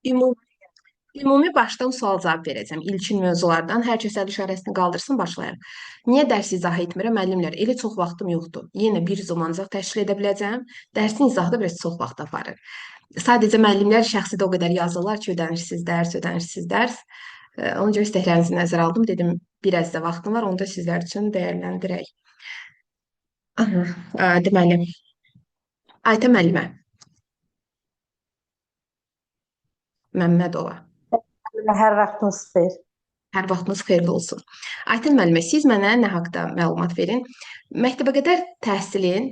Ümumi, ümumi başdan sual cavab verəcəm. İlkin mövzulardan hər kəs əl işarəsini qaldırsın, başlayaq. Niyə dərs izah etmirəm? Müəllimlər, elə çox vaxtım yoxdur. Yenə bir zamanacaq təşkil edə biləcəm. Dərsin izahı da biraz çox vaxt aparır. Sadəcə müəllimlər şəxsidə o qədər yazırlar ki, ödənişsiz dərs, ödənişsiz dərs. Ona görə istəklərinizi nəzərə aldım. Dedim, biraz da vaxtım var, onu da sizlər üçün dəyərləndirək. Aha, deməli, Aytə müəllimə, Məmmədova. Hər vaxtınız xeyir. Hər vaxtınız xeyirli olsun. Aytən müəllimə, siz mənə nə haqqda məlumat verin? Məktəbəqədər təhsilin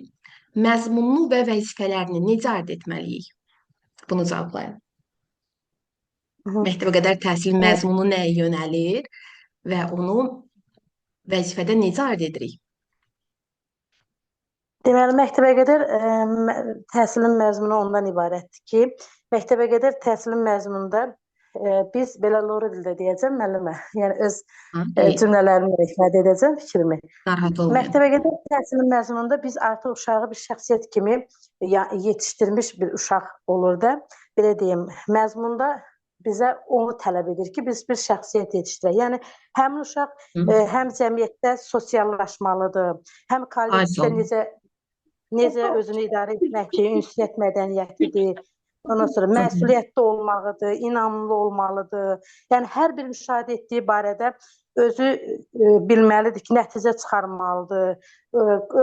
məzmununu və vəzifələrini necə əldə etməliyik? Bunu cavablayın. Hı. Məktəbəqədər təhsilin E, məzmunu nəyə yönəlir və onu vəzifədə necə əldə edirik? Deməli, məktəbəqədər təhsilin məzmunu ondan ibarətdir ki, məktəbəqədər təhsilin məzmununda biz belə lori dildə deyəcəm müəllimə, yəni öz Ha, deyil. cümlələrimi ifadə edəcəm fikrimi. Narahat olmayın. Məktəbəqədər təhsilin məzmununda biz artıq uşağı bir şəxsiyyət kimi yetişdirmiş bir uşaq olur da, belə deyim, məzmunda bizə onu tələb edir ki, biz bir şəxsiyyət yetişdirək. Yəni həmin uşaq həm cəmiyyətdə sosiallaşmalıdır, həm kollektivdə Aydın. necə özünü idarə etməkdir, ünsiyyət mədəniyyətidir, ondan sonra məsuliyyətli olmalıdır, inamlı olmalıdır. Yəni hər bir müşahidə etdiyi barədə özü bilməlidir ki, nəticə çıxarmalıdır.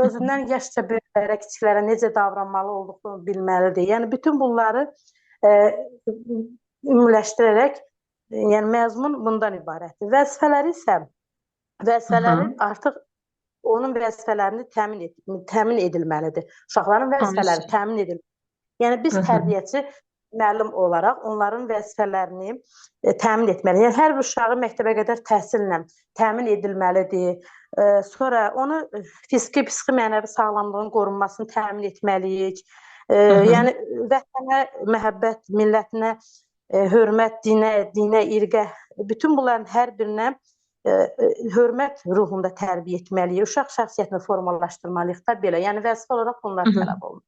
Özündən yaşca böyüklərə, kiçiklərə necə davranmalı olduğunu bilməlidir. Yəni bütün bunları ümumiləşdirərək, yəni məzmun bundan ibarətdir. Vəzifələri artıq onun vəzifələrini təmin edilməlidir. Uşaqların vəzifələri təmin edilməlidir. Yəni biz tərbiyəçi müəllim olaraq onların vəzifələrini təmin etməliyik. Yəni hər bir uşağı məktəbəqədər təhsillə təmin edilməlidir. Sonra onu fiziki, mənəvi sağlamlığın qorunmasını təmin etməliyik. Yəni vətənə məhəbbət, millətinə hörmət, dinə, irqə, bütün bunların hər birinə hörmət ruhunda tərbiyə etməliyik. Uşaq şəxsiyyətini formalaşdırmalıyıq da belə. Yəni vəzifə olaraq bunlar tələb olunur.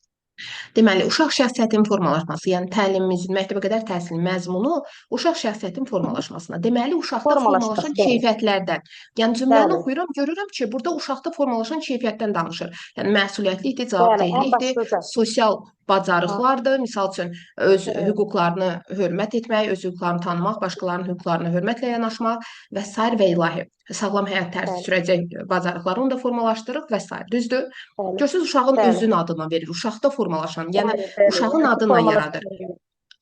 Deməli, uşaq şəxsiyyətinin formalaşması, yəni təlimimizin, məktəbəqədər təhsilin məzmunu uşaq şəxsiyyətinin formalaşmasına. Deməli, uşaqda formalaşan keyfiyyətlərdən. Yəni cümləni oxuyuram, görürəm ki, burada uşaqda formalaşan keyfiyyətdən danışır. Yəni məsuliyyətlikdir, cavabdehlikdir, sosial bacarıqlardır. Misal üçün, öz hüquqlarını hörmət etmək, öz hüquqlarını tanımaq, başqalarının hüquqlarına hörmətlə yanaşmaq və s. və ilahi. Sağlam həyat tərzi sürəcək bacarıqlarını da formalaşdırır və s. Düzdür? Görürsünüz, uşağın özünün adına verir, uşaqda formalaşan, yəni uşağın adına yaradır.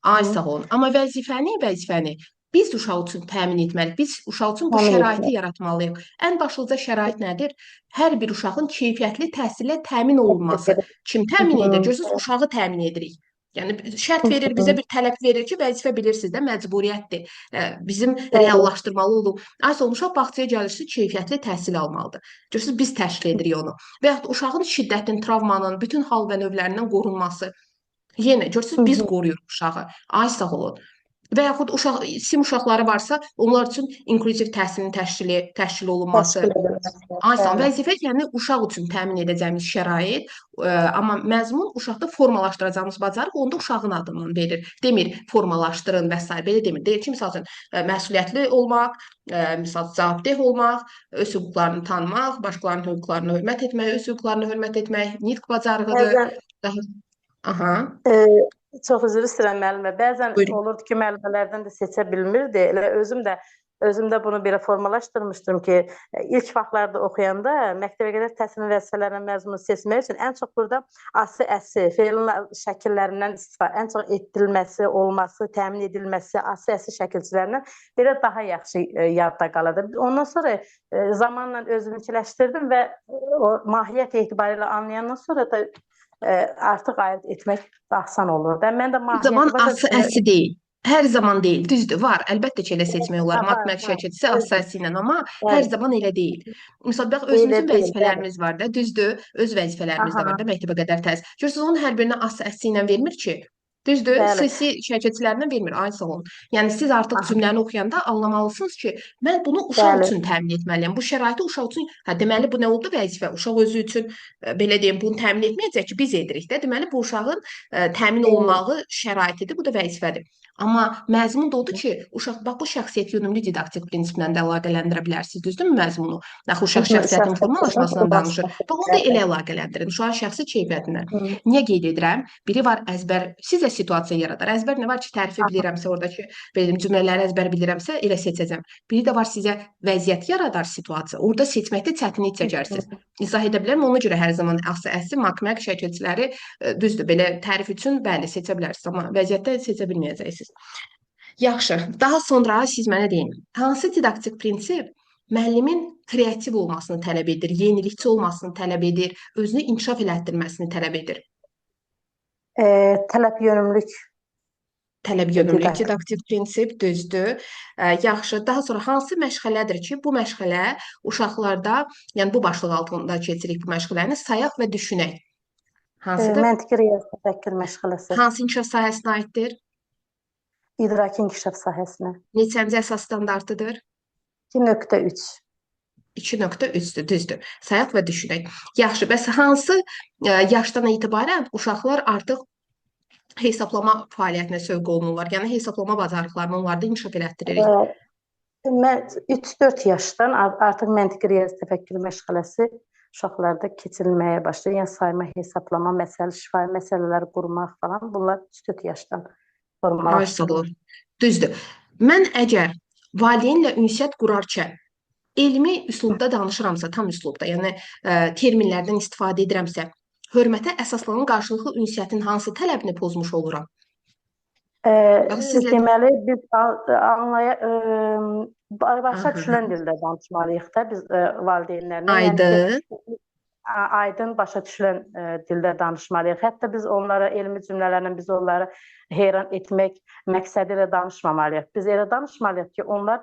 Ay sağ olun. Amma vəzifəni biz uşaq üçün təmin etməliyik. Biz uşaq üçün bu şəraiti yaratmalıyıq. Ən başlıca şərait nədir? Hər bir uşağın keyfiyyətli təhsilə təmin olunması. Kim təmin edir? Görürsünüz, uşağı təmin edirik. Yəni şərt verir, bizə bir tələb verir ki, vəzifə bilirsiniz də, məcburiyyətdir. Bizim reallaşdırmalı olub. Az uşaq bağçaya gəlirsə, keyfiyyətli təhsil almalıdır. Görürsünüz, biz təşkil edirik onu. Və yaxud uşağın şiddətin, travmanın bütün hal və növlərindən qorunması. Yenə görürsünüz, biz qoruyuruq uşağı. Ay sağ olun. Və yaxud sim uşaqları varsa, onlar üçün inklüziv təhsilin təşkil olunması. Aysan, vəzifə yəni uşaq üçün təmin edəcəyimiz şərait, amma məzmun uşaqda formalaşdıracağımız bacarıq onda uşağın adından verir. Demir, formalaşdırın və s. belə demir. Deyir ki, misal üçün, məsuliyyətli olmaq, misal cavabdeh olmaq, öz hüquqlarını tanımaq, başqalarının hüquqlarına hörmət etmək, öz hüquqlarına hörmət etmək, nitq bacarığıdır. Aha. Çox üzr istəyirəm müəllimə. Bəzən olurdu ki, müəllimələrdən də seçə bilmirdi. Elə özümdə bunu belə formalaşdırmışdım ki, ilk vaxtlarda oxuyanda məktəbəqədər təhsilin vəzifələrinin məzmununu seçmək üçün ən çox burada AS-əsi, feilin şəkillərindən istifadə, ən çox etdirilməsi, olması, təmin edilməsi, AS-əsi şəkilçilərindən belə daha yaxşı yadda qalırdı. Ondan sonra zamanla özümünküləşdirdim və o mahiyyət etibarilə anlayandan sonra da artıq ayırt etmək asan olur da. Mən də zaman AS-əsi deyil. Hər zaman deyil, düzdür, var. Əlbəttə ki, elə seçmək olar. Matematik şirkətçisi AS-əsi ilə, amma hər zaman elə deyil. Məsələn, bax, özümüzün vəzifələrimiz var da, düzdür, öz vəzifələrimiz də var da, məktəbəqədər təhsil. Görürsünüz, onun hər birinə AS-əsi ilə vermir ki, Düzdür, Bəli. sesi şirkətçilərindən vermir, ay sağ olun. Yəni siz artıq Aha, cümləni oxuyanda anlamalısınız ki, mən bunu uşaq bəli. üçün təmin etməliyəm. Bu şəraiti uşaq üçün, hə deməli bu nə oldu vəzifə? Uşaq özü üçün belə deyim, bunu təmin etməyəcək ki, biz edirik də. Deməli bu uşağın təmin olunmağı şəraitidir, bu da vəzifədir. Amma məzmun da odur ki, uşaq bax bu şəxsiyyət yönümlü didaktik prinsiplə də əlaqələndirə bilərsiniz, düzdürmü məzmunu? Axı uşaq şəxsiyyətin formalaşmasından danışır. Bax onu da elə əlaqələndirin, uşağın şəxsi keyfiyyətinə. Niyə qeyd edirəm? Biri var əzbər, sizə situasiya yaradar. Əzbər nə var ki, tərifi bilirəmsə, oradakı belə cümlələri əzbər bilirəmsə, elə seçəcəm. Biri də var sizə vəziyyət yaradar situasiya. Orada seçməkdə çətinlik çəkərsiniz. İzah edə bilərəm. Ona görə hər zaman əsl makmək şirkətçiləri düzdür, belə tərif üçün bəli seçə bilərsiniz, amma vəziyyətdə seçə bilməyəcəksiniz. Yaxşı. Daha sonra siz mənə deyin, hansı didaktik prinsip müəllimin kreativ olmasını tələb edir, yenilikçi olmasını tələb edir, özünü inkişaf elətdirməsini tələb edir? Tələb yönümlülük Tələb yönümlü didaktik. didaktik prinsip düzdür. Yaxşı. Daha sonra hansı məşğələdir ki, bu məşğələ uşaqlarda, yəni bu başlıq altında keçirik bu məşğələni, sayaq və düşünək. Hansıdır? Məntiqi riyazi təfəkkür məşğələsi. Hansı inkişaf sahəsinə aiddir? İdraki inkişaf sahəsinə. Neçənci əsas standartıdır? 2.3. 2.3-dür, düzdür. Sayaq və düşünək. Yaxşı, bəs hansı yaşdan etibarən uşaqlar artıq hesablama fəaliyyətinə sövq olunurlar? Yəni hesablama bacarıqlarını onlarda inkişaf elətdiririk. 3-4 yaşdan artıq məntiqi riyazi təfəkkür məşğələsi uşaqlarda keçirilməyə başlayır. Yəni sayma, hesablama, şifahi məsələləri qurmaq falan, bunlar 3-4 yaşdan formalaşdırılır. Düzdür. Mən əgər valideynlə ünsiyyət qurarkən elmi üslubda danışıramsa, tam üslubda, yəni terminlərdən istifadə edirəmsə, hörmətə əsaslanan qarşılıqlı ünsiyyətin hansı tələbini pozmuş oluram? Deməli, biz başa düşülən dildə danışmalıyıq da biz valideynlərlə. Aydın. Yəni, aydın başa düşülən dildə danışmalıyıq. Hətta biz onlara elmi cümlələrlə biz onları heyran etmək məqsədi ilə danışmamalıyıq. Biz elə danışmalıyıq ki, onlar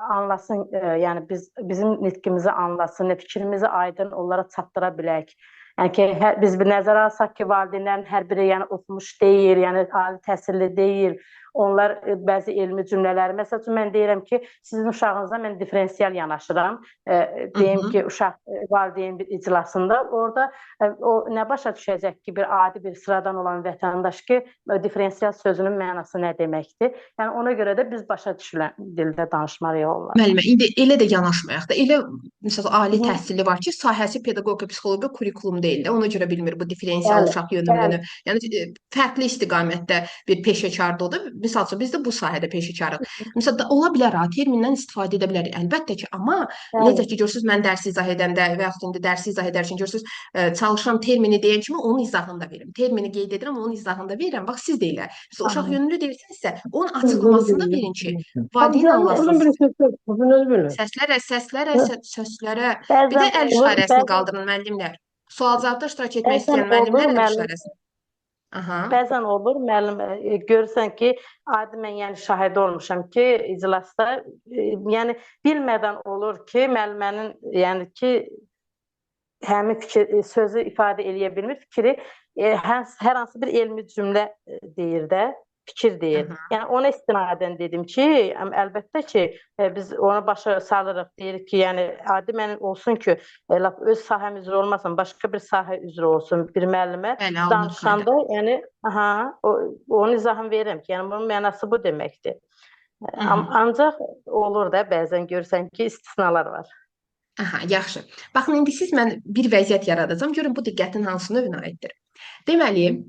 anlasın, yəni bizim nitqimizi anlasın, fikrimizi aydın onlara çatdıra bilək. Yəni ki, biz bir nəzərə alsaq ki, valideynlərin hər biri yəni oxumuş deyil, yəni ali təhsilli deyil. Onlar bəzi elmi cümlələri, məsəl üçün mən deyirəm ki, sizin uşağınıza mən diferensial yanaşıram. Deyim ki, uşaq valideyn bir iclasında orada o nə başa düşəcək ki, bir adi bir sıradan olan vətəndaş ki, diferensial sözünün mənası nə deməkdir? Yəni ona görə də biz başa düşülən dildə danışmalıyıq onlar. Müəllimə, indi elə də yanaşmayaq da. Elə məsələn ali təhsilli var ki, sahəsi pedaqoqika, psixologiya, kurikulum deyil də. Ona görə bilmir bu diferensial uşaq yönümlünü. Yəni fərqli istiqamətdə bir peşəkardır o da. Məsəl üçün biz də bu sahədə peşəkarıq. Məsələn ola bilər ha, termindən istifadə edə bilərik əlbəttə ki, amma necə ki görürsüz mən dərsi izah edəndə və yaxud indi dərsi izah edərkən görürsüz çalışan termini deyən kimi onun izahını da verim. Termini qeyd edirəm, onun izahını da verirəm. Bax siz də elə. Uşaq yönümlü deyirsinizsə, onun açıqlamasını da verin ki, valideyn anlasın. Səslərə. Bir də əl işarəsini qaldırın müəllimlər. Sual-cavabda iştirak etmək istəyən müəllimlər əl işarəsini. Bəzən olur, müəllim, görürsən ki, adi mən yəni şahid olmuşam ki, iclasda, yəni bilmədən olur ki, müəllimənin, yəni ki, həmin fikir, sözü ifadə eləyə bilmir, fikri hər hansı bir elmi cümlə deyir də, fikir deyir. Yəni ona istinadən dedim ki, əlbəttə ki, biz ona başa salırıq, deyirik ki, yəni adi mənim olsun ki, öz sahəm üzrə olmasın, başqa bir sahə üzrə olsun bir müəllimə danışanda, yəni onun izahını verirəm ki, yəni bunun mənası bu deməkdir. Ancaq olur da bəzən görürsən ki, istisnalar var. Yaxşı. Baxın, indi siz mən bir vəziyyət yaradacağam. Görün bu diqqətin hansı növünə aiddir. Deməli,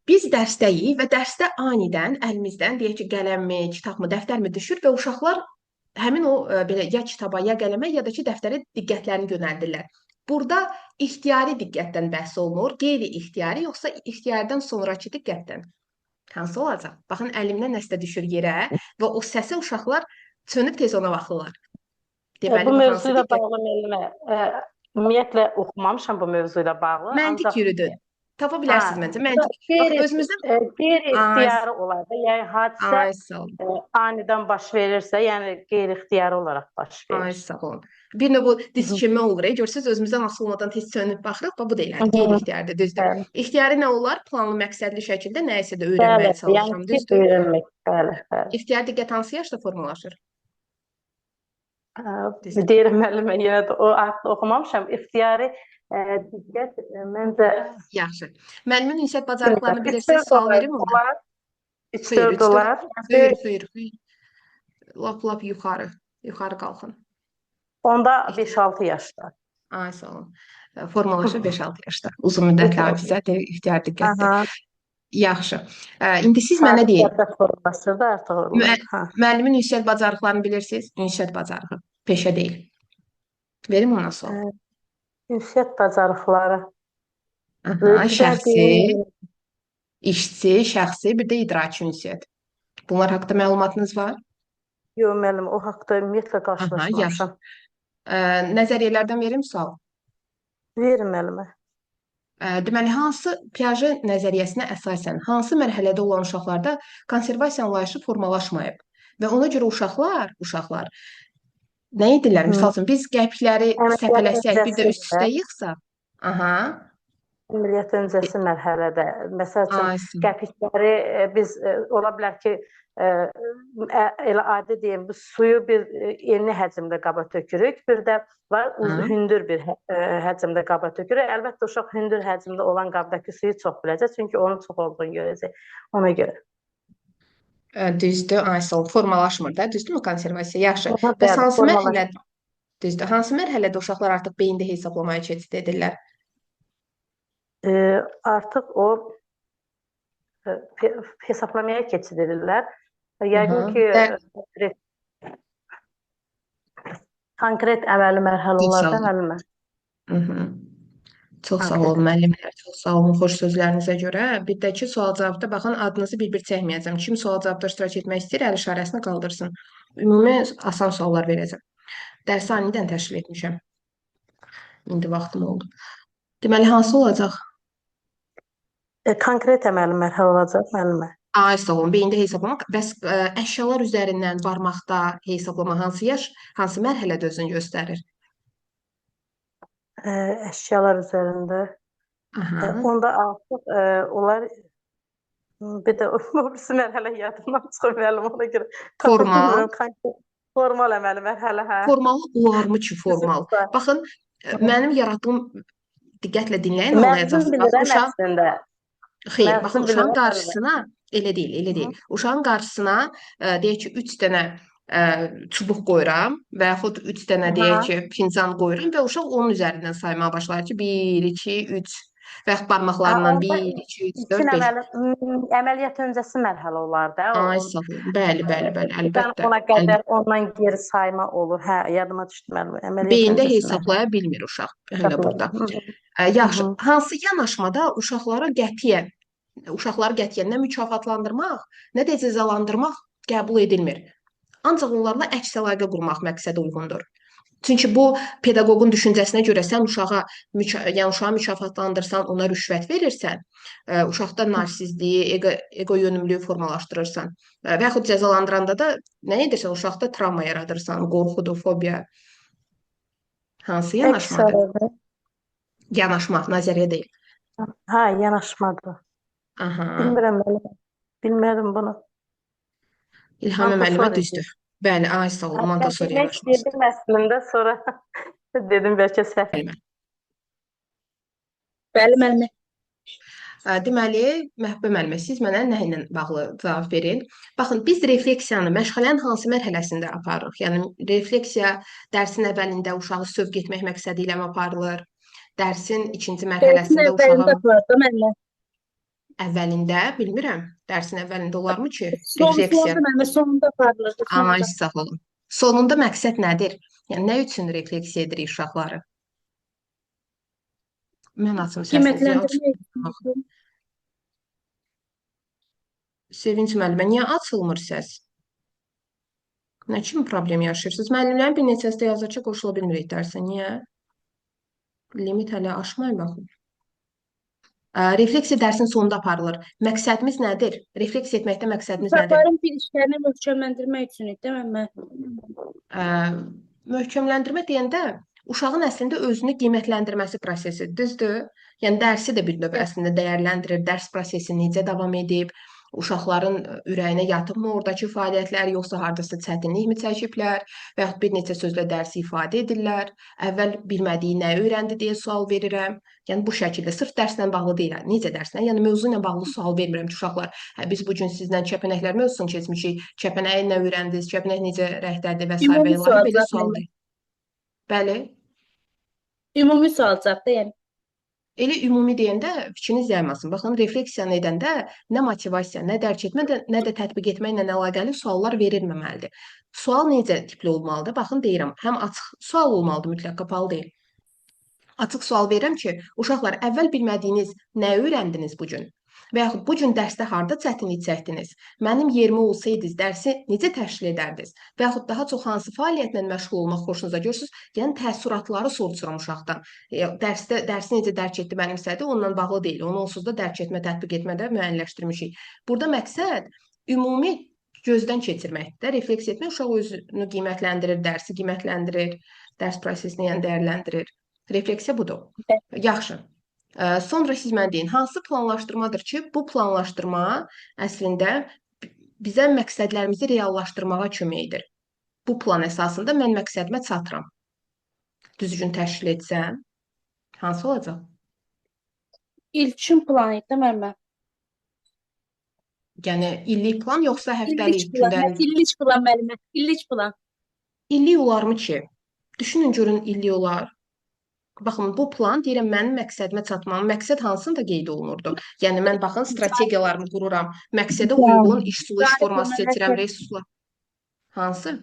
biz dərsdəyik və dərsdə anidən əlimizdən deyək ki, qələmmi, kitabmı, dəftərmi düşür və uşaqlar həmin o belə ya kitaba, ya qələmə, ya da ki, dəftərə diqqətlərini yönəldirlər. Burada ixtiyari diqqətdən bəhs olunur, qeyri-ixtiyari, yoxsa ixtiyardan sonrakı diqqətdən? Hansı olacaq? Baxın, əlimdən nəsə düşür yerə və o səsə uşaqlar çönüb tez ona baxırlar. Bu mövzu ilə bağlı müəllimə, ümumiyyətlə oxumamışam bu mövzu ilə bağlı. Məntiq yürüdün. Tapa bilərsiniz məncə. Məntiq. Qeyri-ixtiyari olar da, yəni hadisə anidən baş verirsə, yəni qeyri-ixtiyari olaraq baş verir. Ay sağ olun. Bir növ bu Hı hı. diskinmə olur. Görürsüz, özümüzdən asılı olmadan tez sönüb baxırıq. Bax, bu da Hı elədir, hı. qeyri-ixtiyaridir, düzdür. Bəli, İxtiyari nə olar? Planlı, məqsədli şəkildə nəyisə də bəli. öyrənməyə Yəni çalışıram, ki, düzdür? öyrənmək. Bəli, bəli. İxtiyari diqqət hansı yaşda formalaşır? Düzdür. Deyirəm müəllimə, yenə də o adlı oxumamışam. İxtiyari diqqət məncə Yaxşı. Müəllimin ünsiyyət bilmirəm. bacarıqlarını bilirsiniz, 3-4 sual olar. verim ona. Olar. Xeyr, 3-4 3-4. olar. Xeyr. Lap yuxarı. Yuxarı qalxın. Onda 5-6 yaşda. Ay, sağ olun. Formalaşır 5-6 yaşda. Uzun müddətli 5-6. hafizədir, ixtiyar diqqətdir. Aha. Yaxşı. İndi siz mənə Sabit deyin. diqqət formasıdır da artıq onlar. Ha. Müəllimin ünsiyyət bacarıqlarını bilirsiniz? Ünsiyyət bacarığı. Peşə deyil. Verim ona sual. Ünsiyyət bacarıqları. Aha, şəxsi, Ölçüdə işçi, şəxsi, bir də idraki ünsiyyət. Bunlar haqqında məlumatınız var? yox müəllim, o haqda ümumiyyətlə Aha, yaxşı. qarşılaşmamışam. Nəzəriyyələrdən verim sual. Verin müəllimə. Deməli, hansı Piaget nəzəriyyəsinə əsasən hansı mərhələdə olan uşaqlarda konservasiya anlayışı formalaşmayıb və ona görə uşaqlar nə edirlər? Məsəl üçün biz qəpikləri Əməliyyat səpələsək, bir də öncəsində, üst-üstə yığsaq, aha, əməliyyat öncəsi mərhələdə, məsəl üçün ayısın. qəpikləri biz ola bilər ki, elə adi deyim, bu suyu bir enli həcmdə qaba tökürük, bir də var hündür bir həcmdə qaba tökürük. Əlbəttə uşaq hündür həcmdə olan qabdakı suyu çox biləcək, çünki onun çox olduğunu görəcək. Ona görə. Düzdür, ayısın. Formalaşmır da, düzdürmü konservasiya? Yaxşı. Bəs Bəli, hansı formalaşır. mərhələdə, düzdür, hansı mərhələdə uşaqlar artıq beyində hesablamaya keçid edirlər? Artıq o hesablamaya keçid edirlər. Yəqin ki, konkret əməli mərhələ olardı müəllimə. Çox sağ olun müəllimlər, çox sağ olun xoş sözlərinizə görə. Bir də ki, sual-cavabda baxın, adınızı bir-bir çəkməyəcəm. Kim sual-cavabda iştirak etmək istəyir, əl işarəsini qaldırsın. Ümumi asan suallar verəcəm. Dərsi anidən təşkil etmişəm. İndi vaxtım oldu. Deməli, hansı olacaq? Konkret əməli mərhələ olacaq müəllimə. Ay, sağ olun. Beyində hesablamaq. Bəs əşyalar üzərindən barmaqda hesablama hansı yaş, hansı mərhələdə özünü göstərir? Əşyalar üzərində. Onda artıq onlar bir də o birisi mərhələ yadımdan çıxır müəllim, ona görə formal. Formal əməli mərhələ, hə. Formal olarmı ki, formal? Baxın, mənim yaratdığım diqqətlə dinləyin, anlayacaqsınız. Bilirəm əslində. Xeyr, baxın, uşağın qarşısına elə deyil. Uşağın qarşısına deyək ki, 3 dənə çubuq qoyuram və yaxud 3 dənə deyək ki, fincan qoyuram və uşaq onun üzərindən saymağa başlayır ki, 1, 2, 3 və yaxud barmaqlarından 1, 2, 3, 4, 5. Əməliyyat öncəsi mərhələ olar da. Ay, sağ olun. Bəli, əlbəttə. Ona qədər ondan geri sayma olur. Hə, yadıma düşdü mənim. Beyində hesablaya bilmir uşaq. Hələ burada. Yaxşı. Hansı yanaşmada uşaqları qətiyyən nə mükafatlandırmaq, nə də cəzalandırmaq qəbul edilmir. Ancaq onlarla əks əlaqə qurmaq məqsədə uyğundur. Çünki bu pedaqoqun düşüncəsinə görə sən uşağı mükafatlandırsan, ona rüşvət verirsən, uşaqda narsizliyi, ego yönümlülüyü formalaşdırırsan və yaxud cəzalandıranda da nə edirsən, uşaqda travma yaradırsan, qorxudur, fobiya. Hansı yanaşmadır? Yanaşma, nəzəriyyə deyil. Hə, yanaşmadır. Bilmirəm bunu. İlham müəllimə düzdür. Bəli, ay sağ olun, Montessori yanaşması. Dedim əslində, sonra dedim bəlkə səhv. Bəli, müəllimə. Deməli, Məhbə müəllimə, siz mənə nə ilə bağlı cavab verin? Baxın, biz refleksiyanı məşğələnin hansı mərhələsində aparırıq? Yəni, refleksiya dərsin əvvəlində uşağı sövq etmək məqsədi ilə aparılır? Dərsin ikinci mərhələsində uşağı... Əvvəlində, bilmirəm. Dərsin əvvəlində olarmı ki? Sonunda aparılır. Ay, sağ olun. Sonunda məqsəd nədir? Yəni, nə üçün refleksiya edirik uşaqları? Mən açım səsinizi. Sevinç müəllimə, niyə açılmır səs? Nə kimi problem yaşayırsınız? Müəllimlərin bir neçəsi də yazır ki, qoşula bilmirik dərsə. Niyə? Limit hələ aşmayın, baxın. Refleksiya dərsin sonunda aparılır. Məqsədimiz nədir? Refleksiya etməkdə məqsədimiz nədir? Uşaqların bilişlərini möhkəmləndirmək üçün, deyilmi? möhkəmləndirmə deyəndə uşağın əslində özünü qiymətləndirməsi prosesi, düzdür? Yəni dərsi də bir növ Evet. əslində dəyərləndirir, dərs prosesi necə davam edib, uşaqların ürəyinə yatıbmı oradakı fəaliyyətlər, yoxsa hardasa çətinlikmi çəkiblər və yaxud bir neçə sözlə dərsi ifadə edirlər. Əvvəl bilmədiyi nə öyrəndi deyə sual verirəm. Yəni bu şəkildə sırf dərslə bağlı deyil, necə dərslə? Yəni mövzu ilə bağlı sual vermirəm ki, uşaqlar, hə biz bu gün sizlə kəpənəklər mövzusunu keçmişik. Kəpənəyi nə öyrəndiniz? Kəpənək necə rəhdədir və sair və Ümumi ilahi sual belə cavab sual vermək. deyil. Bəli. Ümumi sual cavab da yəni. Elə ümumi deyəndə fikriniz yaymasın. Baxın, refleksiyanı edəndə nə motivasiya, nə dərk etmə, nə də tətbiq etməklə əlaqəli suallar verilməməlidir. Sual necə tipli olmalıdır? Baxın, deyirəm, həm açıq sual olmalıdır, mütləq qapalı deyil. Açıq sual verirəm ki, uşaqlar, əvvəl bilmədiyiniz nə öyrəndiniz bu gün? Və yaxud bu gün dərsdə harda çətinlik çəkdiniz? Mənim yerimə olsaydınız, dərsi necə təşkil edərdiniz? Və yaxud daha çox hansı fəaliyyətlə məşğul olmaq xoşunuza görürsünüz? Yəni təəssüratları soruşuram uşaqdan. Dərsi necə dərk etdi, mənimsədi, onunla bağlı deyil. Onu onsuz da dərk etmə, tətbiq etmədə müəyyənləşdirmişik. Burada məqsəd ümumi gözdən keçirməkdir. Refleks etmək uşaq özünü qiymətləndirir, dərsi qiymətləndirir, dərs prosesini yəni dəyərləndirir. Refleksiya budur. Yaxşı. Sonra siz mənə deyin, hansı planlaşdırmadır ki, bu planlaşdırma əslində bizə məqsədlərimizi reallaşdırmağa kömək edir. Bu plan əsasında mən məqsədimə çatıram. Düzgün təşkil etsəm, hansı olacaq? İlkin plan idi də müəllimə. Yəni illik plan yoxsa İllik həftəlik, plan, gündəlik? illik plan müəllimə. İllik plan. İllik olarmı ki? Düşünün görün illik olar. Baxın, bu plan deyirəm mənim məqsədimə çatmam. Məqsəd hansında qeyd olunurdu? Yəni mən baxın strategiyalarımı qururam. Məqsədə uyğun iş forması seçirəm, resurslar. Hansı?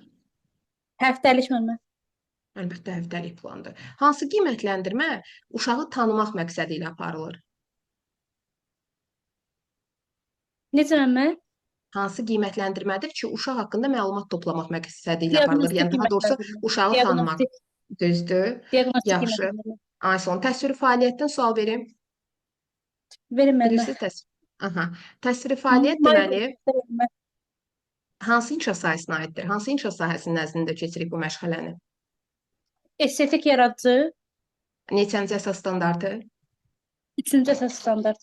Həftəlik müəllimə. Əlbəttə həftəlik plandır. Hansı qiymətləndirmə uşağı tanımaq məqsədi ilə aparılır? Necə müəllimə? Hansı qiymətləndirmədir ki, uşaq haqqında məlumat toplamaq məqsədi ilə aparılır? Diaqnostik Yəni daha doğrusu qiymətləndirmə. uşağı tanımaq. Diaqnostik. Düzdür? Diaqnostik Yaxşı. qiymətləndirmə. Ayson, təsviri fəaliyyətdən sual verim. Verin müəllimə. Bilirsiniz təsvir. Aha. Təsviri fəaliyyət deməli hansı inkişaf sahəsinə aiddir? Hansı inkişaf sahəsinin nəzdində keçirik bu məşğələni? Estetik yaradıcı. Neçənci əsas standartı? 3-cü əsas standart.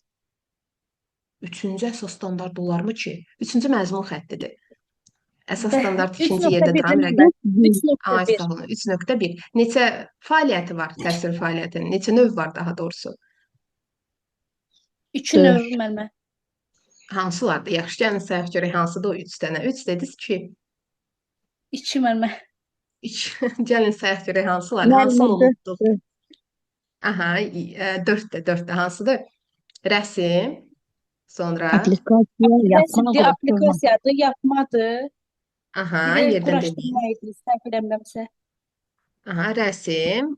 3-cü əsas standart olarmı ki? 3-cü məzmun xəttidir. Əsas standart 2-ci yerdə 3.1 duran müəllimə. rəqəm. Ay, 3.1. sağ olun. 3.1. Neçə fəaliyyəti var təsvir fəaliyyətinin? Neçə növ var daha doğrusu? 2 növ müəllimə. Hansılardır? Yaxşı, gəlin sayaq görək hansıdır o 3 dənə. 3 dediniz ki, 2 müəllimə. gəlin sayaq görək hansılar? Hansını unutduq? Aha, 4-də hansıdır? Rəsm, sonra Aplikasiyadır, yapmadır. aha, Bir də yerdən dedim. quraşdırma edilir, səhv eləmirəmsə. Aha, rəsm,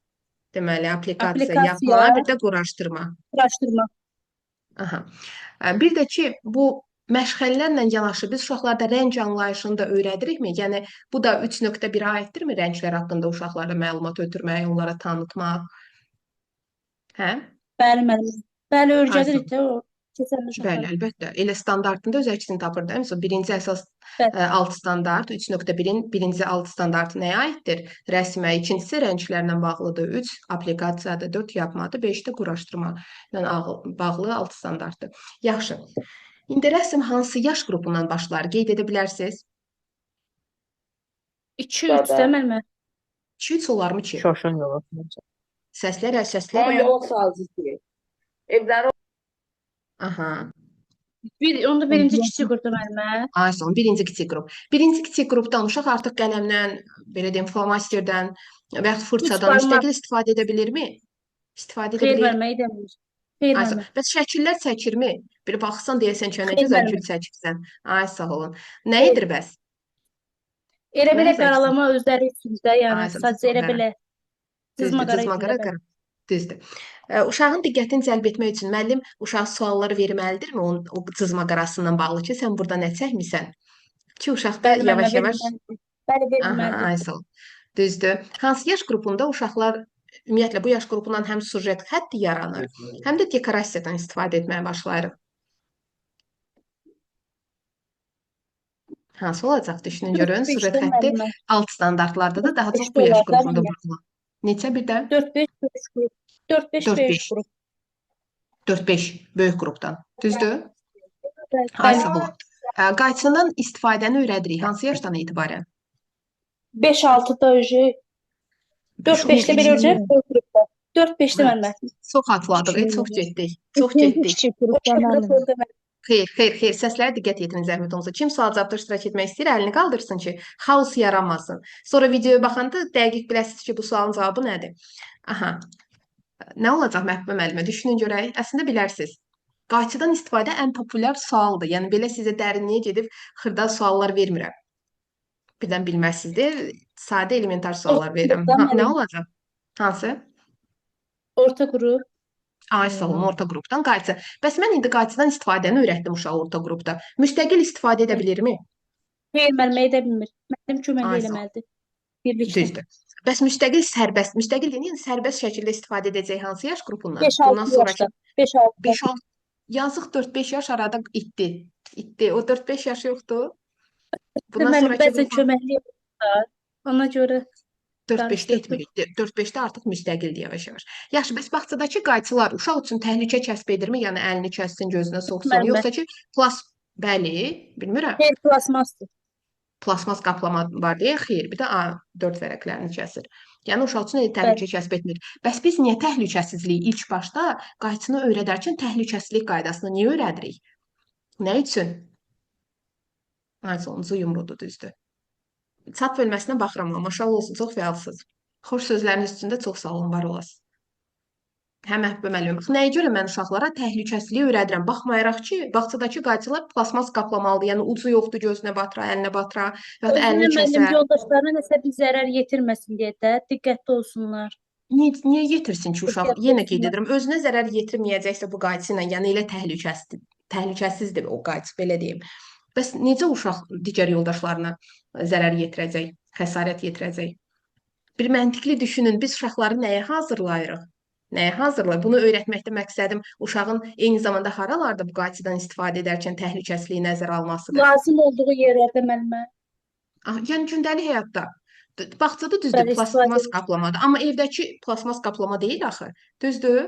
deməli aplikasiya, Aplikasiya. yapma, bir də quraşdırma. Quraşdırma. Aha. Bir də ki, bu məşğələlərlə yanaşı biz uşaqlarda rəng anlayışını da öyrədirikmi? Yəni bu da 3.1-ə aiddirmi? Rənglər haqqında uşaqlara məlumat ötürmək, onlara tanıtmaq. Hə? Bəli müəllimə. Bəli, Aysun. öyrədirik də o. Keçən uşaqlar. Bəli, əlbəttə. Elə standartında öz əksini tapır da. Məsələn, birinci əsas Bəli. alt standart 3.1-in birinci alt standartı nəyə aiddir? Rəsmə, ikincisi rənglərlə bağlıdır. 3 aplikasiyadır, 4 yapmadır, 5 də quraşdırma ilə bağlı alt standartdır. Yaxşı. İndi rəsm hansı yaş qrupundan başlar? Qeyd edə bilərsiniz? 2-3-də müəllimə. 2-3 olarmı ki? Şoşun yolu. Səslər, səslər. O yol sazisi. Evləri Aha. Onda birinci kiçik qrupda müəllimə. Ayson, birinci kiçik qrup. Birinci kiçik qrupdan uşaq artıq qələmlə, belə deyim, flomasterdən və yaxud fırçadan müstəqil istifadə edə bilirmi? İstifadə edə Xeyr bilir. müəllimə, edəmir. Xeyr Ayson, müəllimə. bəs şəkillər çəkirmi? Bir baxsan deyəsən ki, nə Xeyr, gözəl müəllimə. gül çəkirsən. Ay, sağ olun. Nə edir bəs? Elə belə Nə qaralama özləri üçün də, yəni Ayson, sadəcə elə qara. belə Düzdür, cızma-qara cızma qara edilir. qara. Düzdür. Uşağın diqqətini cəlb etmək üçün müəllim uşağa suallar verməlidirmi o cızma qarasından bağlı ki, sən burada nə çəkmisən? Ki, uşaq da Bəli müəllimə, yavaş-yavaş Bəli, Aha, verilməlidir. ay sağ ol. Düzdür. Hansı yaş qrupunda uşaqlar ümumiyyətlə bu yaş qrupundan həm sujet xətt yaranır, həm də dekorasiyadan istifadə etməyə başlayır. Hansı olacaq düşünün görün. 4-5 Süjet də xətti müəllimə. alt standartlarda da daha 4-5 çox də bu yaş olar da qrupunda müəllimə. vurğulanır. Neçə birdən? 4-5 böyük qrup. 4-5 böyük 4-5. qrup. 4-5 böyük qrupdan. Düzdür? Ay Bəli. sağ olun. Qayçından istifadəni öyrədirik. Hansı yaşdan etibarən? 5-6-da öcü. 4-5-də belə ölçək böyük qrupda. 4-5-də müəllimə. Çox haqladıq, çox getdik. Çox getdik. Kiçik O qrupda kəndə müəllim. sordu mən. Xeyr, səslərə diqqət yetirin zəhmət olmasa. Kim sual cavabda iştirak etmək istəyir, əlini qaldırsın ki, xaos yaranmasın. Sonra videoya baxanda dəqiq biləsiniz ki, bu sualın cavabı nədir. Aha. Nə olacaq Məhbubə müəllimə? Düşünün görək. Əslində bilərsiniz. Qayçıdan istifadə ən populyar sualdır. Yəni belə sizə dərinliyə gedib xırda suallar vermirəm. Birdən bilməzsizdir. Sadə elementar suallar verirəm. Nə olacaq? Hansı? Orta qrup. Ay sağ olun, orta qrupdan qayçı. Bəs mən indi qayçıdan istifadəni öyrətdim uşağa orta qrupda. Müstəqil istifadə edə bilirmi? Xeyr, müəllimə edə bilmir. Müəllim köməkli Ay, sağ ol. eləməlidir. Birlikdə. Düzdür. Bəs müstəqil sərbəst, müstəqil deyil, yəni sərbəst şəkildə istifadə edəcək hansı yaş qrupundan? 5-6 Bundan sonraki yaşda. 5-6. 5-6 yazıq 4-5 yaş arada itdi. İtdi. O 4-5 yaş yoxdur. Bundan Müəllim sonraki bəzən köməkli yapar. Ona görə 4-5-də etmirik. 4-5-də artıq müstəqildir yavaş-yavaş. Yaxşı, bəs bağçadakı qayçılar uşaq üçün təhlükə kəsb edirmi? Yəni əlini kəssin, gözünə soxsun, Müəllimə. yoxsa ki, bəli, bilmirəm. xeyr plasmasdır. Plasmas qaplama var deyə xeyir. Bir də A4 vərəqlərini kəsir. Yəni uşaq üçün təhlükə kəsb etmir. Bəs biz niyə təhlükəsizliyi ilk başda qayçını öyrədərkən təhlükəsizlik qaydasını niyə öyrədirik? Nə üçün? Ay sonuncu yumrudur, düzdür. Çat bölməsinə baxıram, maşallah olsun, çox fəalsınız. Xoş sözləriniz üçün də çox sağ olun, var olasınız. Hə Məhbubə müəllimə, bax nəyə görə mən uşaqlara təhlükəsizliyi öyrədirəm? Baxmayaraq ki, bağçadakı qayçılar plasmas qaplamalıdır. Yəni ucu yoxdur, gözünə batıra, əlinə batıra və ya Özünə əlini müəllim kəsə. yoldaşlarına nəsə bir zərər yetirməsin deyə də diqqətli olsunlar. Niyə yetirsin ki uşaq? Diqqətli Yenə qeyd olsunlar. edirəm, özünə zərər yetirməyəcəksə bu qayçı ilə, yəni elə təhlükəsizdir o qayçı, belə deyim. Bəs necə uşaq digər yoldaşlarına zərər yetirəcək, xəsarət yetirəcək? Bir məntiqli düşünün, biz uşaqları nəyə hazırlayırıq? Nəyə hazırlayırıq? Bunu öyrətməkdə məqsədim uşağın eyni zamanda haralarda bu qayçıdan istifadə edərkən təhlükəsizliyi nəzərə almasıdır. Lazım olduğu yerlərdə müəllimə. Yəni gündəlik həyatda. Bağçada düzdür, Bəli, plasmas istifadə qaplamadır. Amma evdəki plasmas qaplama deyil axı. Düzdür?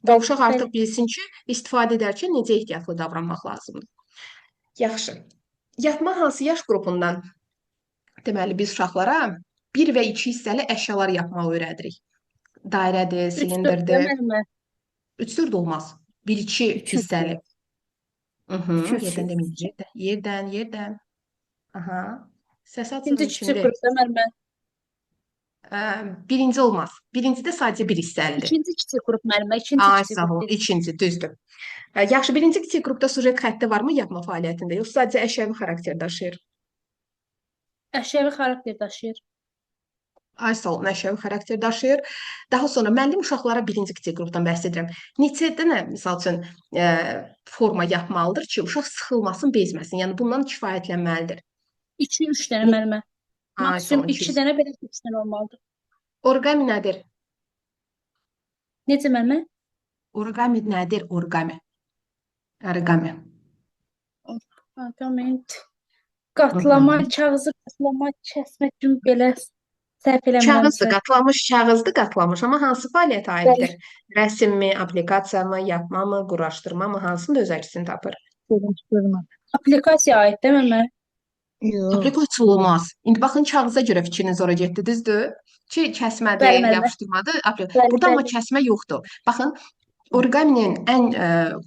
Və uşaq artıq bilsin ki, istifadə edərkən necə ehtiyatlı davranmaq lazımdır. Yaxşı. Yatma hansı yaş qrupundan? Deməli, biz uşaqlara 1 və 2 hissəli əşyalar yapmağı öyrədirik. Dairədir, 3-4 silindirdir. müəllimə. 3-4 olmaz. 1-2 hissəli. Yerdən deməyəcək. Yerdən. Aha. Səs açılır İkinci kiçik kimdir? qrupda müəllimə. Birinci olmaz. Birincidə sadəcə bir hissəlidir. İkinci kiçik qrup müəllimə. İkinci Ay kiçik sağ qrup. olun. İkinci, düzdür. Yaxşı, birinci kiçik qrupda sujet xətti varmı yapma fəaliyyətində? Yoxsa sadəcə əşyavi xarakter daşıyır? Əşyavi xarakter daşıyır. Ay sağ olun, əşyavi xarakter daşıyır. Daha sonra müəllim uşaqlara birinci kiçik qrupdan bəhs edirəm. Neçə dənə, misal üçün, forma yapmalıdır ki, uşaq sıxılmasın, bezməsin. Yəni bundan kifayətlənməlidir. 2-3 dənə müəllimə. Ay sağ Maksimum olun. 2 dənə, belə 3 dənə olmalıdır. Orqami nədir? Necə müəllimə? Orqami nədir? Orqami. Orqament. Qatlama, kağızı qatlama, kəsmək üçün belə səhv eləmirəmsə. Kağızdır, qatlamış kağızdır, qatlamış. Amma hansı fəaliyyətə aiddir? Rəsmmi, aplikasiya mı, yapma mı, quraşdırma mı? Hansının öz əksini tapır? Aplikasiya aid deyil müəllimə? Aplikasiya olmaz. İndi baxın kağıza görə fikriniz ora getdi, düzdür? Ki, kəsmədir, Bəli, müəllimə. yapışdırmadır. Bəli, Burada amma bəli. kəsmə yoxdur. Baxın, orqaminin ən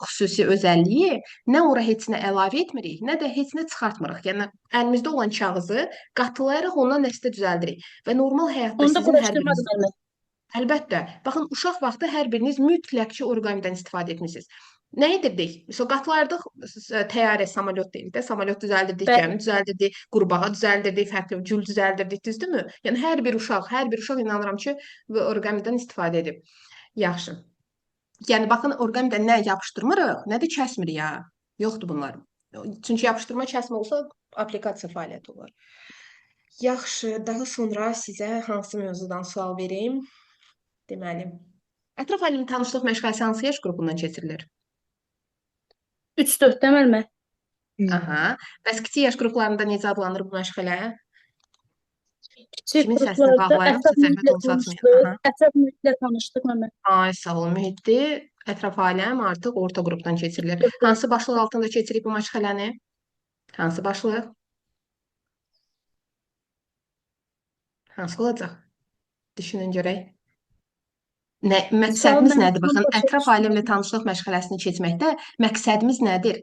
xüsusi özəlliyi nə ora heç nə əlavə etmirik, nə də heç nə çıxartmırıq. Yəni əlimizdə olan kağızı qatılayaraq ondan nəsə düzəldirik və normal həyatda Onda sizin hər quraşdırmadır biriniz müəllimə. əlbəttə, baxın uşaq vaxtı hər biriniz mütləq ki, orqamidən istifadə etmisiniz. Nə edirdik? Məsələn, qatlayırdıq, təyyarə, samolyot deyirik də, samolyot düzəldirdik, Bəli. gəmi düzəldirdik, qurbağa düzəldirdik, fərqli gül düzəldirdik, düzdürmü? Yəni hər bir uşaq inanıram ki, orqamidən istifadə edib. Yaxşı. Yəni baxın, orqamidən nə yapışdırmırıq, nə də kəsmirik ya. Yoxdur bunlar. Çünki yapışdırma kəsmə olsa aplikasiya fəaliyyəti olar. Yaxşı, daha sonra sizə hansı mövzudan sual vereyim? Deməli, ətraf alimi tanışlıq məşğələsi hansı yaş qrupundan keçirilir? 3-4 də müəllimə. Aha. Bəs kiçik yaş qruplarında necə adlanır bu məşğələ? Kiçik Kimin səsinə qruplarda bağlayıramsa ətraf zəhmət mühitlə olsa açmayın. tanışdıq. Aha. Ətraf mühitlə tanışdıq Məmə. Ay sağ olun. Mühitli ətraf aləm artıq orta qrupdan keçirilir. Hansı başlıq altında keçirik bu məşğələni? Hansı başlıq? Hansı olacaq? Düşünün görək. Sual Məqsədimiz mən nədir? tam Baxın, başa ətraf aləmlə düşmədim. tanışlıq məşğələsini keçməkdə məqsədimiz nədir?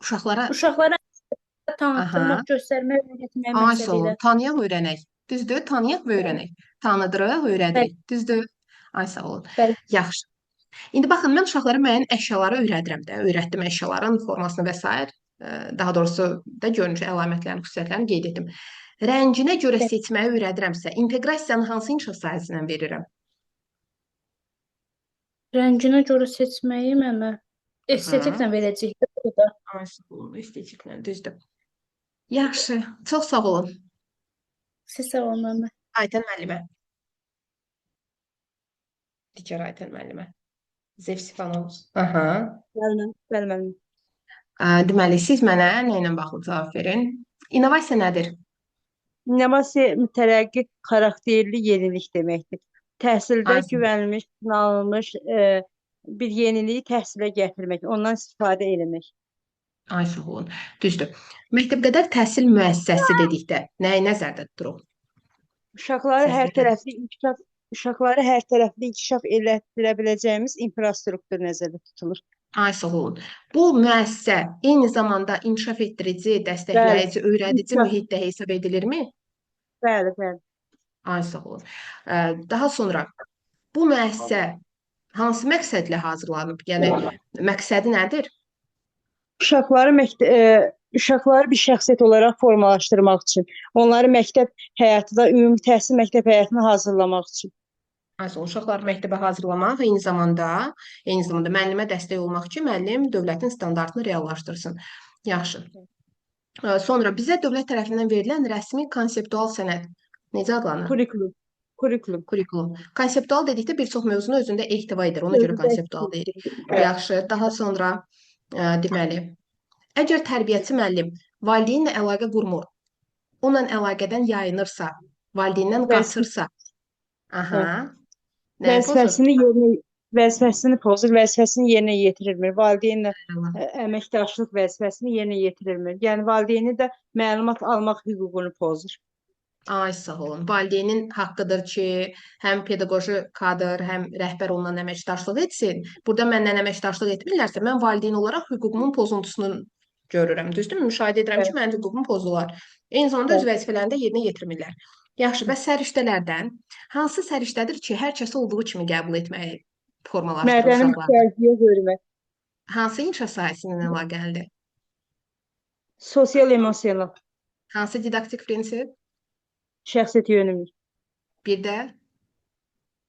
Uşaqlara, Uşaqlara aha, tanıtdırmaq, göstərmək, öyrətmək ay sağ məqsədi olun, ilə. tanıyaq, öyrənək. Düzdür? Tanıyaq və öyrənək. Tanıdırıq, Bəli, öyrədirik. Düzdür? Ay sağ olun. bəli. Yaxşı. İndi baxın, mən uşaqlara müəyyən əşyaları öyrədirəm də. Öyrətdim əşyaların formasını və s. Daha doğrusu da görünüş əlamətlərini, xüsusiyyətlərini qeyd etdim. Rənginə görə Bəli. seçməyi öyrədirəmsə, inteqrasiyanı hansı inkişaf sahəsindən verirəm? Rənginə görə seçməyi Məmə. Hı. Estetiklə verəcəyik burada. Ay sağ olun, estetiklə, düzdür. Yaxşı, çox sağ olun. Siz sağ olun Məmə. Aytən müəllimə. Digər Aytən müəllimə. Zevsifanov. Aha. Bəli, bəli, bəli. Deməli, siz mənə nə ilə bağlı cavab verin? İnnovasiya nədir? İnnovasiya mütərəqqi xarakterli yenilik deməkdir. Təhsildə Ay, güvənilmiş, sınanılmış bir yeniliyi təhsilə gətirmək, ondan istifadə etmək. ay sağ olun. Düzdür. Məktəbqədər təhsil müəssisəsi dedikdə nəyi nəzərdə tuturuq? Uşaqları Səs hər verin. tərəfli inkişaf uşaqları hər tərəfli inkişaf elətdirə biləcəyimiz infrastruktur nəzərdə tutulur. Ay sağ olun. Bu müəssisə eyni zamanda inkişaf etdirici, dəstəkləyici, öyrədici İnkişaf. mühitdə hesab edilirmi? Bəli, bəli. Ay sağ olun. Daha sonra bu müəssisə hansı məqsədlə hazırlanıb? Yəni məqsədi nədir? Uşaqları bir şəxsiyyət olaraq formalaşdırmaq üçün, onları məktəb həyatına, ümumi təhsil məktəb həyatına hazırlamaq üçün. Ay sağ olun. Uşaqları məktəbə hazırlamaq, eyni zamanda müəllimə dəstək olmaq ki, müəllim dövlətin standartını reallaşdırsın. Yaxşı. Sonra bizə dövlət tərəfindən verilən rəsmi konseptual sənəd necə adlanır? Kurikulum. Kurikulum. Kurikulum. Konseptual dedikdə bir çox mövzunu özündə ehtiva edir. Ona görə konseptual deyirik. Yaxşı. Daha sonra deməli, əgər tərbiyəçi müəllim valideynlə əlaqə qurmur, onunla əlaqədən yayınırsa, valideyndən qaçırsa, aha, nəyi pozur? Vəzifəsini pozur, vəzifəsini yerinə yetirilmir. Valideynlə əməkdaşlıq vəzifəsini yerinə yetirilmir. Yəni valideyni də məlumat almaq hüququnu pozur. Ay sağ olun. Valideynin haqqıdır ki, həm pedaqoji kadr, həm rəhbər onunla əməkdaşlıq etsin. Burada məndən əməkdaşlıq etmirlərsə, mən valideyn olaraq hüququmun pozuntusunu görürəm. Düzdürmü? Müşahidə edirəm ki, mənim hüququm pozular. Eyni zamanda öz vəzifələrini də yerinə yetirmirlər. Yaxşı, bəs səriştələrdən hansı səriştədir ki, hər kəsi olduğu kimi qəbul etməyi formalaşdırır Mədəni uşaqlarda? müstəviyə görmək. Hansı inkişaf sahəsindən əlaqəlidir? Sosial emosional, Hansı didaktik prinsip? şəxsiyyət yönümlülük. Bir də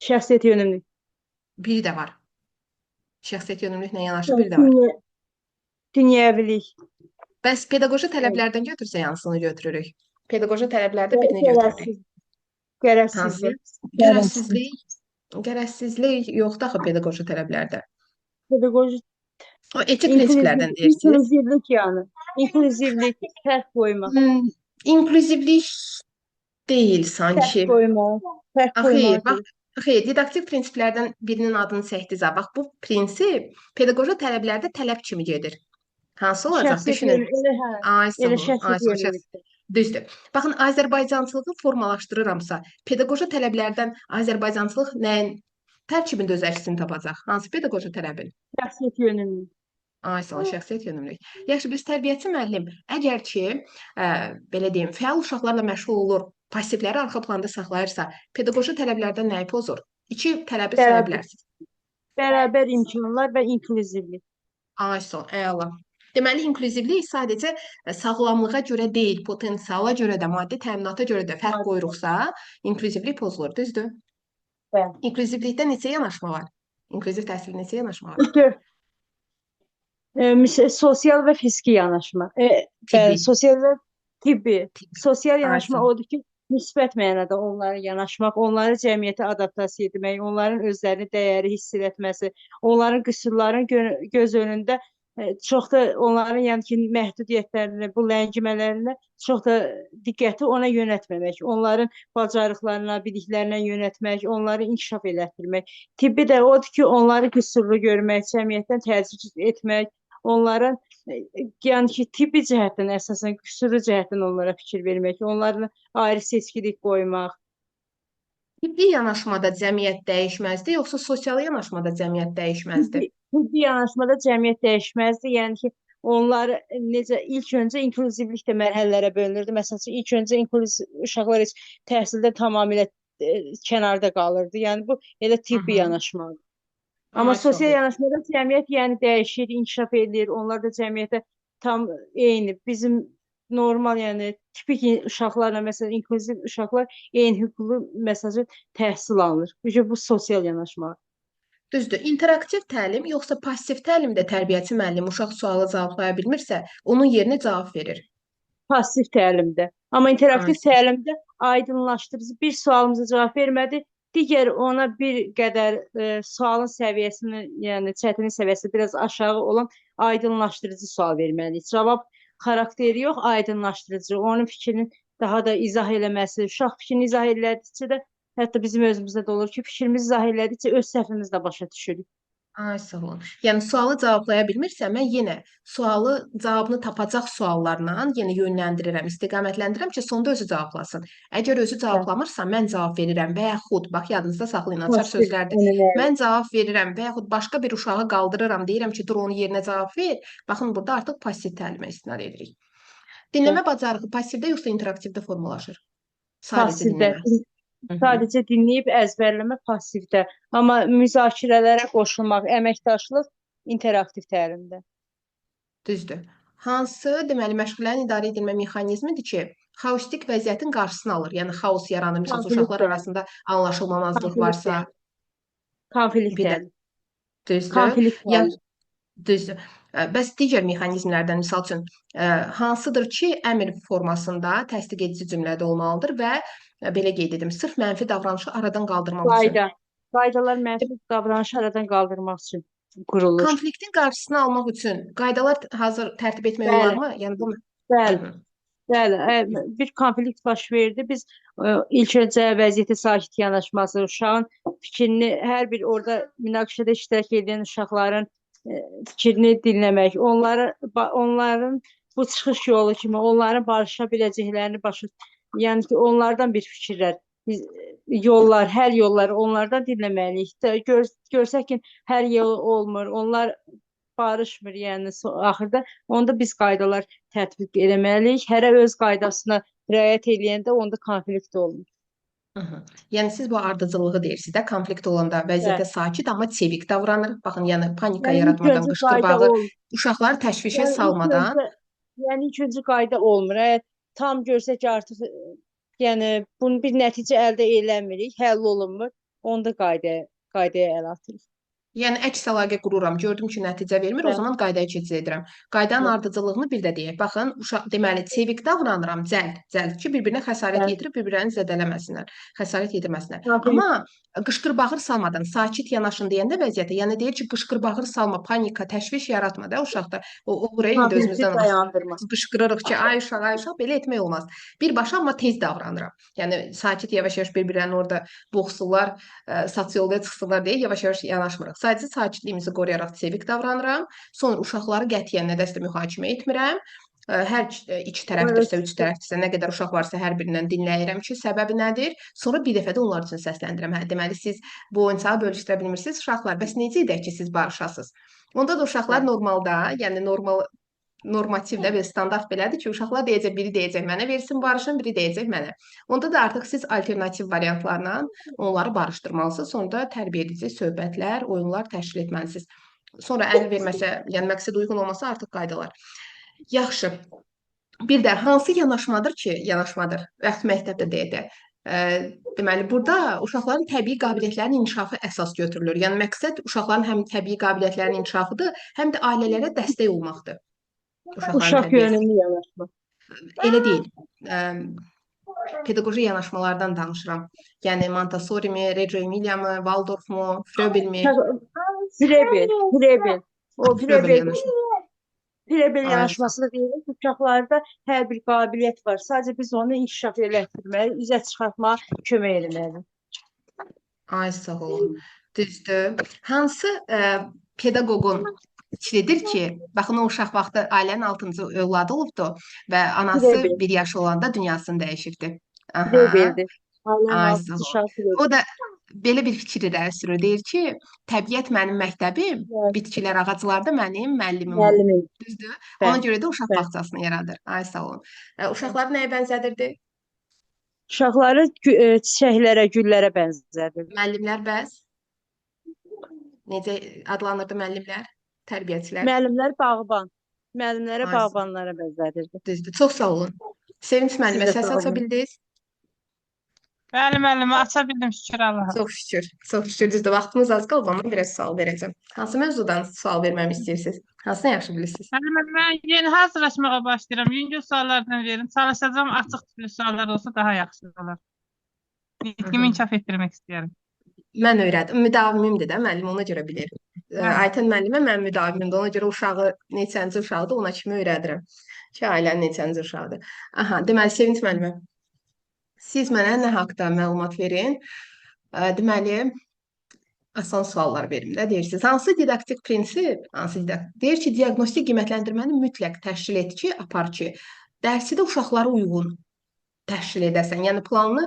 Şəxsiyyət yönümlülük. biri də var. Şəxsiyyət yönümlülüklə yanaşı biri də var. Dünyəvilik. Bəs pedaqoji tələblərdən götürsək hansını götürürük? Pedaqoji tələblərdə birini götürürük. Hansı? Qərəzsizlik. Qərəzsizlik yoxdur axı pedaqoji tələblərdə. Pedaqoji O etik prinsiplərdən deyirsiniz. İnklüzivlik yəni. İnklüzivlik, fərq qoymaq. İnklüzivlik deyil sanki. Fərq Xeyr, qoymaq. bax, xeyr, didaktik prinsiplərdən birinin adını çəkdiniz. Bax, bu prinsip pedaqoji tələblərdə tələb kimi gedir. Hansı olacaq? Düşünün. Ay sağ olun. Ay sağ olun. Düzdür. Baxın, Azərbaycançılığı formalaşdırıramsa, pedaqoji tələblərdən Azərbaycançılıq nəyin tərkibində öz əksini tapacaq? Hansı pedaqoji tələbin? Şəxsiyyət yönümlülük. Ay sağ ol, şəxsiyyət yönümlülük. Yaxşı, biz tərbiyəçi müəllim, əgər ki, belə deyim, fəal uşaqlarla məşğul olur, passivləri arxa planda saxlayırsa, pedaqoji tələblərdən nəyi pozur? İki tələbi saya bilərsiniz. Bərabər imkanlar və inklüzivlik. Ay sağ ol, əla. Deməli, inklüzivlik sadəcə sağlamlığa görə deyil, potensiala görə də, maddi təminata görə də fərq qoyuruqsa, inklüzivlik pozulur, düzdür? Bəli. İnklüzivlikdə neçə yanaşma var? İnklüziv təhsil neçə yanaşma var? Sosial və fiziki yanaşma. Tibbi. Sosial və tibbi. Sosial yanaşma Ay, odur ki, müsbət mənada onlara yanaşmaq, onları cəmiyyətə adaptasiya etmək, onların özlərini dəyəri hiss etməsi, onların qüsurların göz önündə çox da onların yəni ki, məhdudiyyətlərinə, bu ləngimələrinə çox da diqqəti ona yönəltməmək, onların bacarıqlarına, biliklərinə yönəltmək, onları inkişaf elətdirmək. Tibbi də odur ki, onları qüsurlu görmək, cəmiyyətdən təzyiq etmək, onların yəni ki, tibbi cəhətdən əsasən qüsurlu cəhətdən onlara fikir vermək, onların ayrı seçkilik qoymaq. Tibbi yanaşmada cəmiyyət dəyişməzdi, yoxsa sosial yanaşmada cəmiyyət dəyişməzdi? Tibbi yanaşmada cəmiyyət dəyişməzdi. Yəni ki, onlar necə ilk öncə inklüzivlik də mərhələlərə bölünürdü. Məsələn, ilk öncə uşaqlar heç təhsildə tamamilə kənarda qalırdı. Yəni bu elə tibbi yanaşmadır. Amma sosial yanaşmada cəmiyyət yəni dəyişir, inkişaf edir. Onlar da cəmiyyətə tam eyni. Bizim normal yəni tipik uşaqlarla məsələn inklüziv uşaqlar eyni hüquqlu məsələn təhsil alır. Bu sosial yanaşma. Düzdür. İnteraktiv təlim yoxsa passiv təlimdə tərbiyəçi müəllim uşaq sualı cevablaya bilmirsə, onun yerinə cavab verir. Passiv təlimdə. Amma interaktiv təlimdə aydınlaşdırıcı bir sualımıza cavab vermədi. Digər ona bir qədər sualın səviyyəsini, yəni çətinlik səviyyəsi biraz aşağı olan aydınlaşdırıcı sual verməliyik. Cavab xarakteri yox, aydınlaşdırıcı. Onun fikrini daha da izah eləməsi, uşaq fikrini izah elədikcə də hətta bizim özümüzdə də olur ki, fikrimizi izah elədikcə öz səhvimizi də başa düşürük. Ay, sağ olun. Yəni sualı cevablaya bilmirsə, mən yenə sualı cavabını tapacaq suallarla yenə yönləndirirəm, istiqamətləndirirəm ki, sonda özü cavablasın. Əgər özü cavablamırsa, mən cavab verirəm və yaxud, bax yadınızda saxlayın, açar sözlərdir. Mən cavab verirəm və yaxud başqa bir uşağı qaldırıram, deyirəm ki, dur onun yerinə cavab ver. Baxın, burada artıq passiv təlimə istinad edirik. Dinləmə bacarığı passivdə yoxsa interaktivdə formalaşır? Sadəcə dinləmə. Sadəcə dinləyib əzbərləmə passivdə. Amma müzakirələrə qoşulmaq, əməkdaşlıq interaktiv təlimdə. Düzdür. Hansı, deməli, məşğulələrin idarə edilmə mexanizmidir ki, xaotik vəziyyətin qarşısını alır? Yəni, xaos yaranır, məsələn, uşaqlar arasında anlaşılmamazlıq varsa. Konflikt təlim. Düzdür. Konflikt təlim. Düzdür. Bəs digər mexanizmlərdən, misal üçün, hansıdır ki, əmr formasında təsdiq edici cümlədə olmalıdır və belə qeyd edim, sırf mənfi davranışı aradan qaldırmaq üçün. Qaydalar mənfi davranışı aradan qaldırmaq üçün qurulur. Konfliktin qarşısını almaq üçün qaydalar hazır tərtib etmək olar mı? Yəni bu Bəli, bir konflikt baş verdi. Biz ilk öncə vəziyyətə sakit yanaşması, uşağın fikrini, hər bir orada münaqişədə iştirak edən uşaqların fikrini dinləmək, onların bu çıxış yolu kimi onların barışa biləcəklərini yəni ki, onlardan bir fikirlər, yollar, hər yolları onlardan dinləməliyik. Görsək ki, hər yol olmur, onlar barışmır, yəni axırda onda biz qaydalar tətbiq eləməliyik. Hərə öz qaydasına riayət eləyəndə onda konflikt olmur. Yəni siz bu ardıcıllığı deyirsiniz də, konflikt olanda vəziyyətə sakit, amma çevik davranır. Baxın, yəni panika yaratmadan, qışqırmağı, uşaqları təşvişə salmadan. Yəni ilk öncə qayda olmur. Tam görsək ki, artıq yəni bunun bir nəticə əldə eləmirik, həll olunmur, onda qaydaya əl atırıq. Yəni əks əlaqə qururam, gördüm ki, nəticə vermir, o zaman qaydaya keçid edirəm. Qaydanın ardıcıllığını bir də deyək. Baxın, uşaq deməli çevik davranıram, cəld ki, bir-birinə xəsarət yetirib, bir-birini zədələməsinlər, xəsarət yetirməsinlər. Amma qışqır-bağır salmadan sakit yanaşın deyəndə vəziyyətə, yəni deyir ki, qışqır-bağır salma, panika, təşviş yaratma da uşaqda. O buraya indi özümüzdən qışqırırıq ki, ay uşaq, belə etmək olmaz. Birbaşa amma tez davranıram. Yəni sakit yavaş-yavaş bir-birini orada boğsunlar, saç yolda çıxsınlar deyə yavaş-yavaş yanaşmırıq. Sadəcə sakitliyimizi qoruyaraq çevik davranıram. Sonra uşaqları qətiyyən nədəsə mühakimə etmirəm. Hər iki tərəfdirsə, üç tərəfdirsə, nə qədər uşaq varsa hər birindən dinləyirəm ki, səbəbi nədir? Sonra bir dəfə də onlar üçün səsləndirəm. Deməli, siz bu oyuncağı bölüşdürə bilmirsiniz, uşaqlar. Bəs necə edək ki, siz barışasınız? Onda da uşaqlar normalda, yəni normativdə və standart belədir ki, uşaqlar deyəcək, biri deyəcək mənə versin barışın, biri deyəcək mənə. Onda da artıq siz alternativ variantlarla onları barışdırmalısınız. Sonra da tərbiyə edici söhbətlər, oyunlar təşkil etməlisiniz. Sonra əl verməsə, yəni məqsəd uyğun olmasa artıq qaydalar. Yaxşı. Bir də hansı yanaşmadır ki, vaxt məktəbdə deyək. Deməli, burada uşaqların təbii qabiliyyətlərinin inkişafı əsas götürülür. Yəni məqsəd uşaqların həm təbii qabiliyyətlərinin inkişafıdır, həm də ailələrə dəstək olmaqdır. Uşaq yönümlü yanaşma. Elə deyil. Pedaqoji yanaşmalardan danışıram. Yəni Montessori-mi, Reggio Emilia-mı, Waldorf-mu, Fröbel-mi? Fröbel. O Fröbel Pirebel Ay, yanaşması da deyirik ki, uşaqlarda hər bir qabiliyyət var. Sadəcə biz onu inkişaf elətdirməli, üzə çıxartmağa kömək etməliyik. ay sağ olun. Düzdür. Hansı pedaqoqun fikridir ki, baxın o uşaq vaxtı ailənin 6-cı övladı olubdu və anası Pirebel, 1 yaş olanda dünyasını dəyişibdi. Aha. pirebeldir. Ailənin Ay 6 sağ ol. uşağı pirebel. O da belə bir fikir irəli sürür. Deyir ki, təbiət mənim məktəbim, bitkilər, ağaclar da mənim müəllimim olub. Müəllimim. Düzdür? Ona Bəli, görə də uşaq bəli. bağçasını yaradır. Ay sağ olun. Uşaqları nəyə bənzədirdi? Uşaqları çiçəklərə, güllərə bənzədir. Müəllimlər bəs? Necə adlanırdı müəllimlər? Tərbiyəçilər? Müəllimlər bağban. Müəllimlərə, Ay, sağ ol. bağbanlara bənzədirdi. Düzdür. Çox sağ olun. Sevinç müəllimə Siz də səs sağ aça olun. bildiniz? Bəli, müəllimə aça bildim, şükür Allaha. Çox şükür. Çox şükür. Düzdür. Vaxtımız az qaldı, amma biraz sual verəcəm. Hansı mövzudan sual verməmi istəyirsiniz? Hansını yaxşı bilirsiniz? Müəllimə, mən yeni hazırlaşmağa başlayıram. Yüngül suallardan verin. Çalışacağım, açıq tipli suallar olsa daha yaxşı olar. Nitqimi inkişaf etdirmək istəyirəm. Mən öyrədim. Müdavimimdir də müəllim, ona görə bilir. Hə. Aytən müəllimə mənim müdavimimdir. Ona görə uşağı neçənci uşaqdır, ona kimi öyrədirəm. Ki, ailənin neçənci uşağıdır. Aha, deməli Sevinç müəllimə, siz mənə nə haqqda məlumat verin? Deməli, asan suallar verim də. Deyirsiniz, hansı didaktik prinsip, deyir ki, diaqnostik qiymətləndirməni mütləq təşkil et ki, apar ki, dərsidə uşaqlara uyğun təşkil edəsən. Yəni planını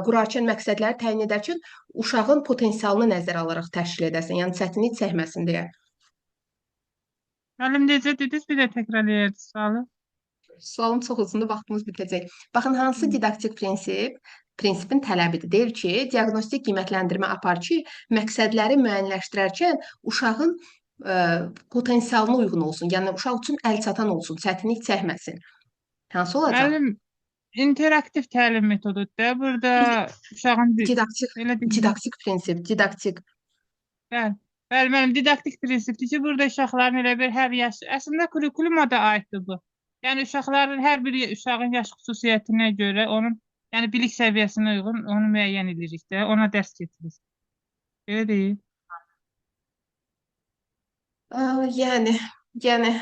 qurarkən, məqsədləri təyin edərkən uşağın potensialını nəzərə alaraq təşkil edəsən. Yəni çətinlik çəkməsin deyə. Müəllim, necə dediniz? Bir də təkrar edərsiniz sualı. Sualım çox uzundur, vaxtımız bitəcək. Baxın, hansı didaktik prinsipin tələbidir? Deyir ki, diaqnostik qiymətləndirmə apar ki, məqsədləri müəyyənləşdirərkən uşağın potensialına uyğun olsun. Yəni uşaq üçün əlçatan olsun, çətinlik çəkməsin. Hansı olacaq? Müəllim, interaktiv təlim metodudur da. Burada uşağın Didaktik prinsip, didaktik. Bəli. Bəli, müəllim, didaktik prinsipdir ki, burada uşaqların elə bir hər yaş, əslində kurikuluma da aiddir bu. Yəni uşaqların hər bir uşağın yaş xüsusiyyətinə görə onun, yəni bilik səviyyəsinə uyğun onu müəyyən edirik də, ona dərs keçiririk. Elə deyil. Yəni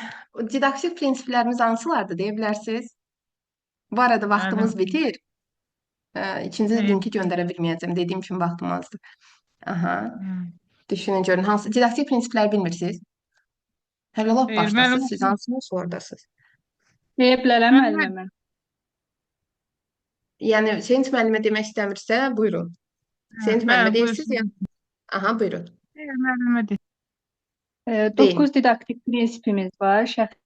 didaktik prinsiplərimiz hansılardır deyə bilərsiniz? Bu arada vaxtımız bitir. İkinci linki göndərə bilməyəcəm. Dediyim kimi vaxtım azdır. Aha. Düşünün görün hansı didaktik prinsipləri bilmirsiniz? Hələ lap başdasınız. Siz hansı mövzulardasınız? Deyə bilərəm müəllimə. Yəni Sevinç müəllimə demək istəmirsə, buyurun. Sevinç müəllimə deyirsiniz ya. Aha, buyurun. Müəllimə deyil. 9 didaktik prinsipimiz var.